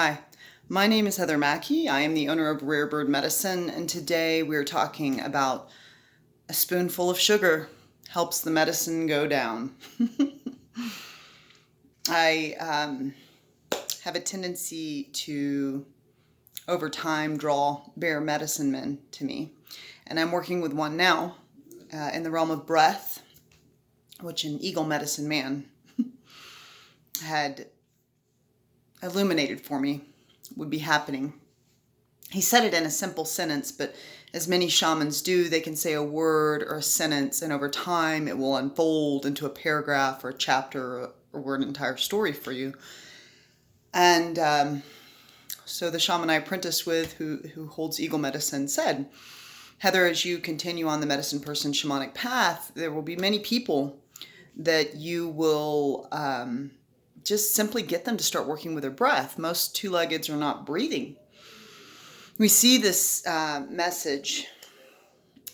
Hi, my name is Heather Mackey. I am the owner of Rare Bird Medicine, and today we're talking about a spoonful of sugar helps the medicine go down. I have a tendency to, over time, draw bear medicine men to me, and I'm working with one now in the realm of breath, which an eagle medicine man had illuminated for me would be happening. He said it in a simple sentence, but as many shamans do, they can say a word or a sentence, and over time it will unfold into a paragraph or a chapter or an entire story for you. And so the shaman I apprenticed with, who holds eagle medicine, said, Heather, as you continue on the medicine person shamanic path, there will be many people that you will just simply get them to start working with their breath. Most two-leggeds are not breathing. We see this message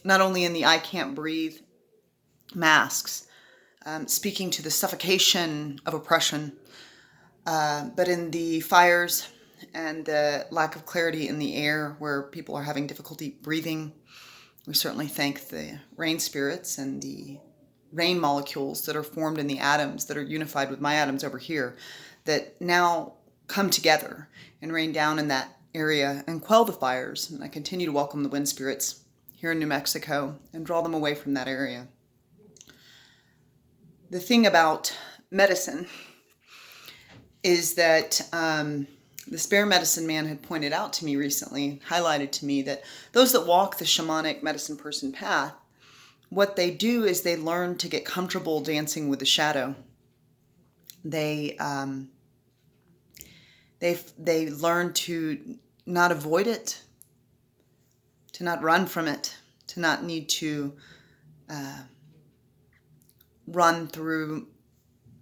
not only in the I can't breathe masks, speaking to the suffocation of oppression, but in the fires and the lack of clarity in the air where people are having difficulty breathing. We certainly thank the rain spirits and the rain molecules that are formed in the atoms that are unified with my atoms over here that now come together and rain down in that area and quell the fires. And I continue to welcome the wind spirits here in New Mexico and draw them away from that area. The thing about medicine is that this bear medicine man had pointed out to me recently, highlighted to me, that those that walk the shamanic medicine person path, what they do is they learn to get comfortable dancing with the shadow. They learn to not avoid it, to not run from it, to not need to run through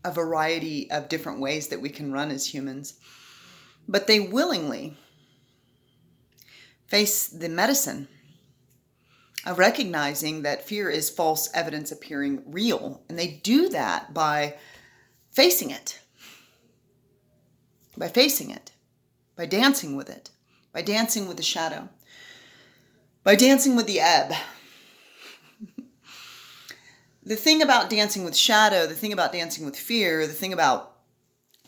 a variety of different ways that we can run as humans. But they willingly face the medicine of recognizing that fear is false evidence appearing real. And they do that by facing it, by dancing with it, by dancing with the shadow, by dancing with the ebb. The thing about dancing with shadow, the thing about dancing with fear, the thing about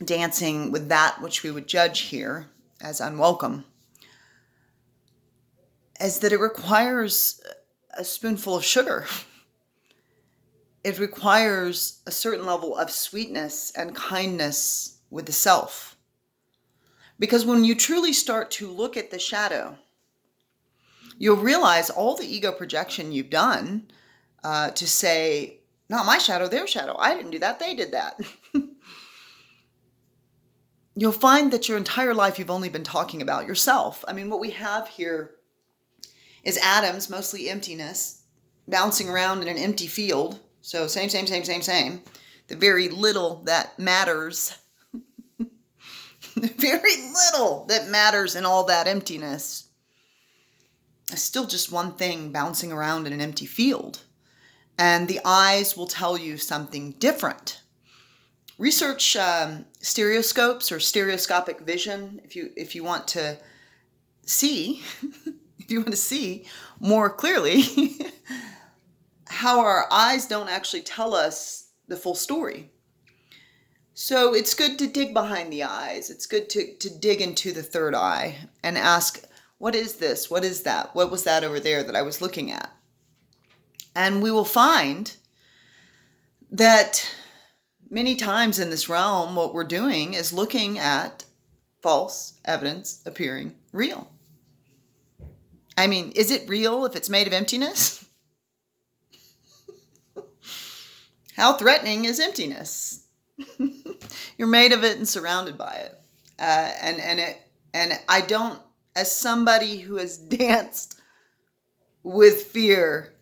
dancing with that which we would judge here as unwelcome, is that it requires a spoonful of sugar. It requires a certain level of sweetness and kindness with the self. Because when you truly start to look at the shadow, you'll realize all the ego projection you've done to say, not my shadow, their shadow. I didn't do that, they did that. You'll find that your entire life you've only been talking about yourself. I mean, what we have here is atoms, mostly emptiness, bouncing around in an empty field. So same. The very little that matters, the very little that matters in all that emptiness is still just one thing bouncing around in an empty field. And the eyes will tell you something different. Research stereoscopes or stereoscopic vision if you want to see if you want to see more clearly how our eyes don't actually tell us the full story. So it's good to dig behind the eyes. It's good to dig into the third eye and ask, what is this? What is that? What was that over there that I was looking at? And we will find that many times in this realm, what we're doing is looking at false evidence appearing real. I mean, is it real if it's made of emptiness? How threatening is emptiness? You're made of it and surrounded by it. And I don't, as somebody who has danced with fear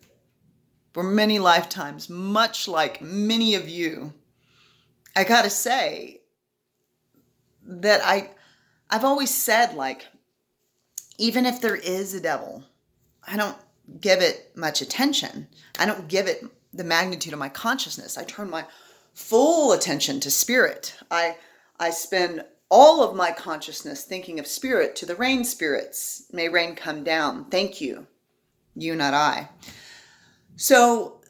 for many lifetimes, much like many of you, I gotta say that I've always said, like, even if there is a devil, I don't give it much attention. I don't give it the magnitude of my consciousness. I turn my full attention to spirit. I spend all of my consciousness thinking of spirit to the rain spirits. May rain come down. Thank you. You, not I. So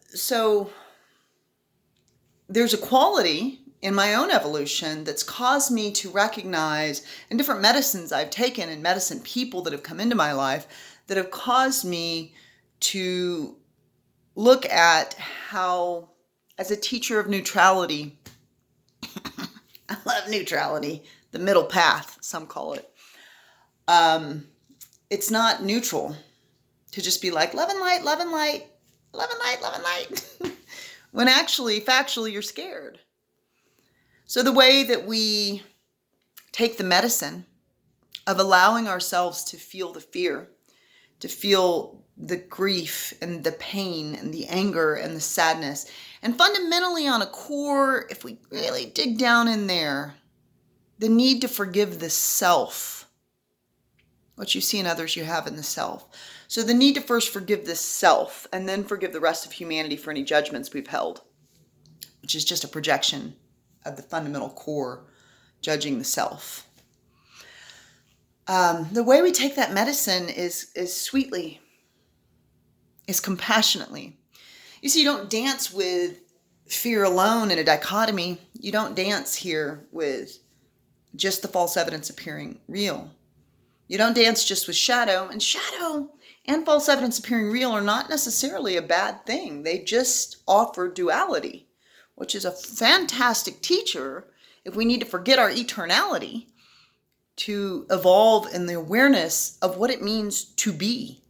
there's a quality in my own evolution that's caused me to recognize, in different medicines I've taken and medicine people that have come into my life, that have caused me to look at how, as a teacher of neutrality, I love neutrality, the middle path, some call it. It's not neutral to just be like, love and light, love and light, love and light, love and light. When actually, factually, you're scared. So the way that we take the medicine of allowing ourselves to feel the fear, to feel the grief and the pain and the anger and the sadness, and fundamentally on a core, if we really dig down in there, the need to forgive the self. What you see in others, you have in the self. So the need to first forgive the self and then forgive the rest of humanity for any judgments we've held, which is just a projection of the fundamental core, judging the self. The way we take that medicine is sweetly, is compassionately. You see, you don't dance with fear alone in a dichotomy. You don't dance here with just the false evidence appearing real. You don't dance just with shadow, and shadow and false evidence appearing real are not necessarily a bad thing. They just offer duality, which is a fantastic teacher if we need to forget our eternality to evolve in the awareness of what it means to be.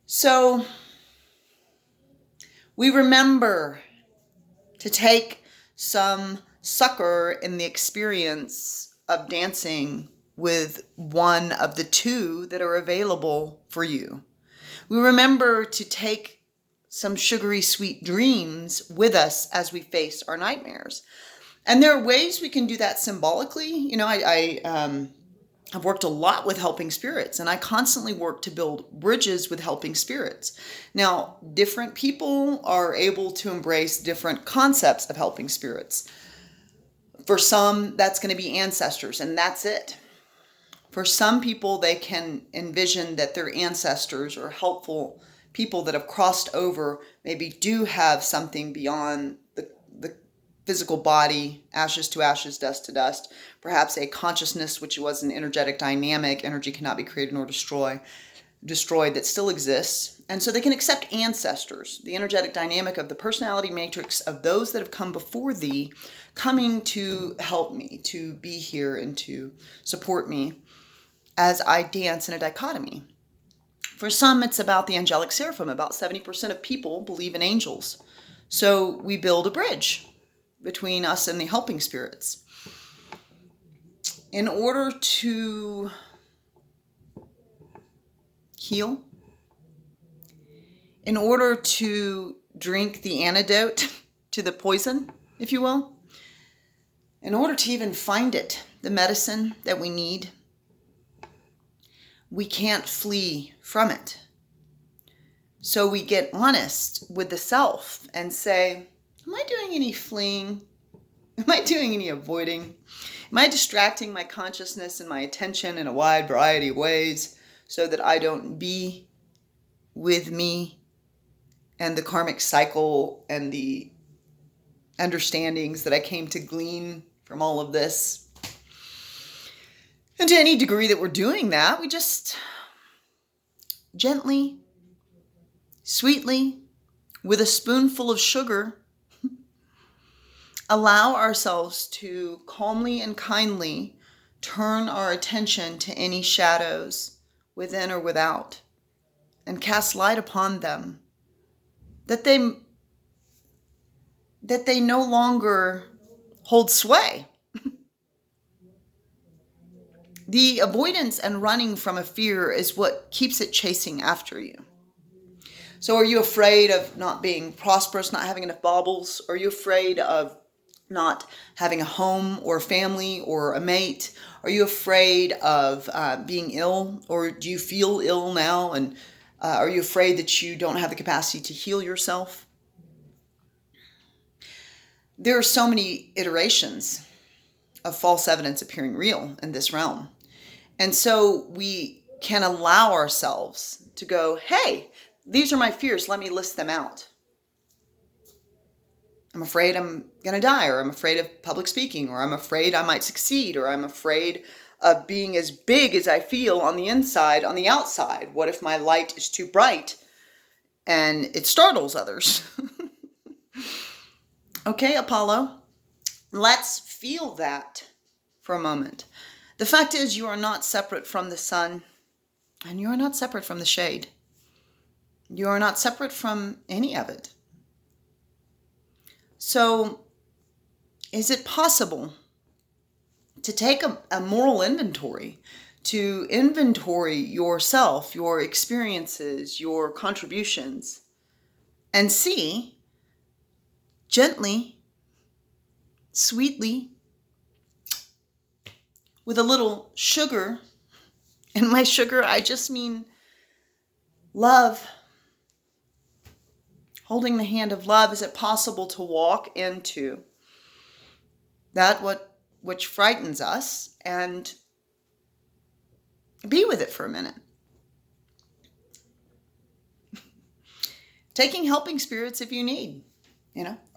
So we remember to take some succor in the experience of dancing with one of the two that are available for you. We remember to take some sugary sweet dreams with us as we face our nightmares. And there are ways we can do that symbolically. You know, I've worked a lot with helping spirits, and I constantly work to build bridges with helping spirits. Now, different people are able to embrace different concepts of helping spirits. For some, that's going to be ancestors, and that's it. For some people, they can envision that their ancestors or helpful people that have crossed over maybe do have something beyond the physical body, ashes to ashes, dust to dust, perhaps a consciousness which was an energetic dynamic, energy cannot be created nor destroyed, that still exists. And so they can accept ancestors, the energetic dynamic of the personality matrix of those that have come before thee, coming to help me, to be here and to support me as I dance in a dichotomy. For some, it's about the angelic seraphim. About 70% of people believe in angels. So we build a bridge between us and the helping spirits. In order to heal, in order to drink the antidote to the poison, if you will, in order to even find it, the medicine that we need, we can't flee from it. So we get honest with the self and say, am I doing any fleeing? Am I doing any avoiding? Am I distracting my consciousness and my attention in a wide variety of ways so that I don't be with me and the karmic cycle and the understandings that I came to glean from all of this? And to any degree that we're doing that, we just gently, sweetly, with a spoonful of sugar, allow ourselves to calmly and kindly turn our attention to any shadows within or without and cast light upon them, that they no longer hold sway. The avoidance and running from a fear is what keeps it chasing after you. So are you afraid of not being prosperous, not having enough baubles? Are you afraid of not having a home or a family or a mate? Are you afraid of being ill, or do you feel ill now? And are you afraid that you don't have the capacity to heal yourself? There are so many iterations of false evidence appearing real in this realm. And so we can allow ourselves to go, hey, these are my fears. Let me list them out. I'm afraid I'm going to die, or I'm afraid of public speaking, or I'm afraid I might succeed, or I'm afraid of being as big as I feel on the inside, on the outside. What if my light is too bright and it startles others? Okay, Apollo, let's feel that for a moment. The fact is, you are not separate from the sun, and you are not separate from the shade. You are not separate from any of it. So, is it possible to take a moral inventory, to inventory yourself, your experiences, your contributions, and see gently, sweetly, with a little sugar, and by sugar I just mean love, holding the hand of love, is it possible to walk into that which frightens us and be with it for a minute? Taking helping spirits if you need.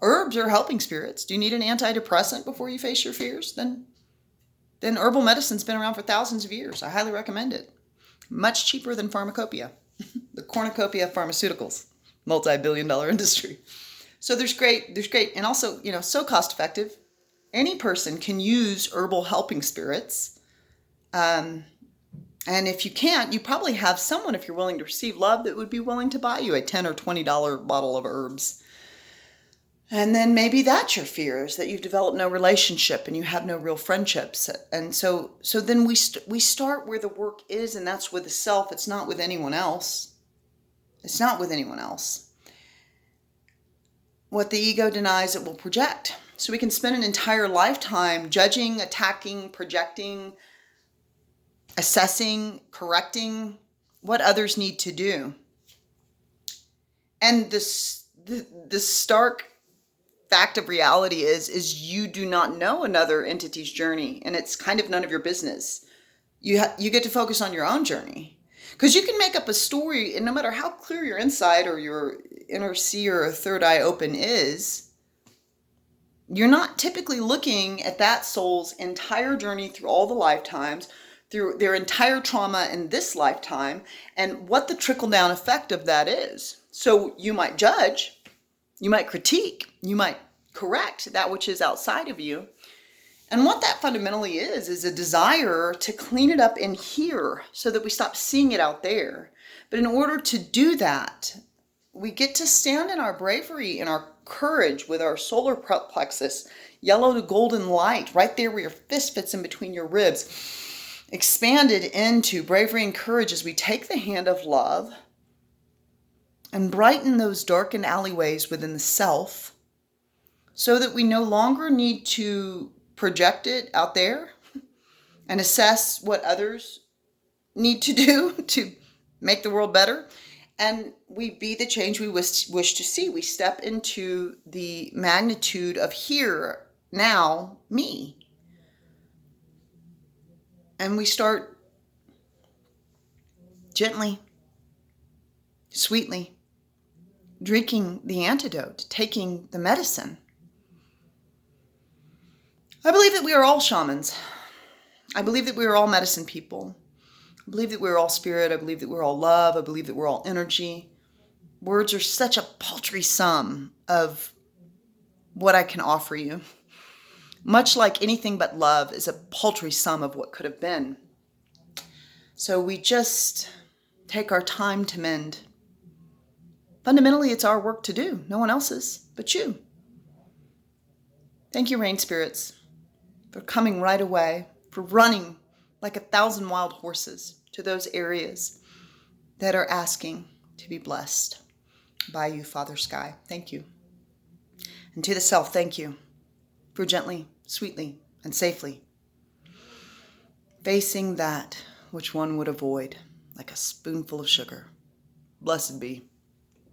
Herbs are helping spirits. Do you need an antidepressant before you face your fears? Then herbal medicine's been around for thousands of years. I highly recommend it. Much cheaper than pharmacopoeia, the cornucopia of pharmaceuticals, multi-billion-dollar industry. So there's great, and also, so cost effective. Any person can use herbal helping spirits. And if you can't, you probably have someone, if you're willing to receive love, that would be willing to buy you a $10 or $20 bottle of herbs. And then maybe that's your fear, is that you've developed no relationship and you have no real friendships. And so then we start where the work is, and that's with the self. It's not with anyone else. It's not with anyone else. What the ego denies, it will project. So we can spend an entire lifetime judging, attacking, projecting, assessing, correcting what others need to do. And the stark fact of reality is you do not know another entity's journey, and it's kind of none of your business. You get to focus on your own journey, because you can make up a story, and no matter how clear your insight or your inner seer or third eye open is, you're not typically looking at that soul's entire journey through all the lifetimes, through their entire trauma in this lifetime, and what the trickle-down effect of that is. So you might judge, you might critique, you might correct that which is outside of you. And what that fundamentally is a desire to clean it up in here so that we stop seeing it out there. But in order to do that, we get to stand in our bravery and our courage with our solar plexus, yellow to golden light, right there where your fist fits in between your ribs, expanded into bravery and courage as we take the hand of love and brighten those darkened alleyways within the self, so that we no longer need to project it out there and assess what others need to do to make the world better. And we be the change we wish to see. We step into the magnitude of here, now, me. And we start gently, sweetly, drinking the antidote, taking the medicine. I believe that we are all shamans. I believe that we are all medicine people. I believe that we're all spirit. I believe that we're all love. I believe that we're all energy. Words are such a paltry sum of what I can offer you. Much like anything but love is a paltry sum of what could have been. So we just take our time to mend. Fundamentally, it's our work to do. No one else's but you. Thank you, rain spirits, for coming right away, for running like 1,000 wild horses to those areas that are asking to be blessed by you, Father Sky. Thank you. And to the self, thank you for gently, sweetly, and safely facing that which one would avoid like a spoonful of sugar. Blessed be.